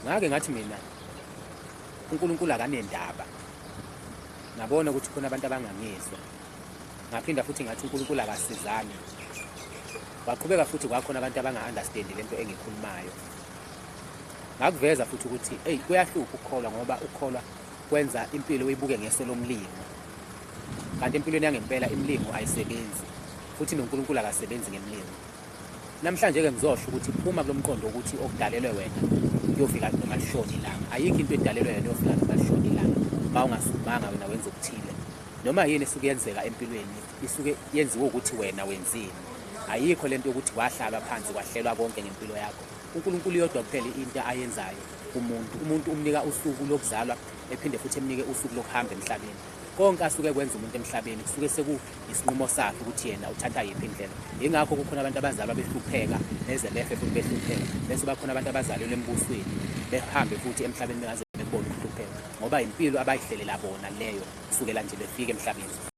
ngake ngathi mina uNkulunkulu akanendaba, ngabona ukuthi khona abantu abangangizwa, ngaphinda futhi ngathi uNkulunkulu akasizani. Waqhubeka futhi kwakhona abantu abanga-understand lento engikhulumayo. Ngakuveza futhi ukuthi kuyahlupha ukukholwa, ngoba ukukholwa kwenza impilo uyibuke ngeso lomlimo, kanti empilweni yangempela imilimo ayisebenzi, futhi noNkulunkulu akasebenzi ngemilimo. Namhlanje-ke ngizosho ukuthi phuma kulo mqondo ukuthi okudalelwe wena kuyofika noma lishona ilanga. Ayikho into edalelwe wena yofika noma lishona ilanga uma ungasumanga wena wenza okuthile. Noma yini esuke yenzeka empilweni isuke yenziwe ukuthi wena wenzini. Ayikho lento yokuthi wahlala phansi kwahlelwa konke ngempilo yakho. uNkulunkulu yodwa kuphela into ayenzayo umuntu umnika usuku lokuzalwa, ephinde futhi emnike usuku lokuhamba emhlabeni. Konke asuke kwenza umuntu emhlabeni kusuke sekuyisinqumo sakhe ukuthi yena uthatha yiphi indlela. Yingakho kukhona abantu abazalwa behlupheka neze befe futhi behlupheka, bese bakhona abantu abazalelwe embusweni behambe futhi emhlabeni bengaze bebone ukuhlupheka, ngoba impilo abayihlelela bona leyo kusukela nje befika emhlabeni.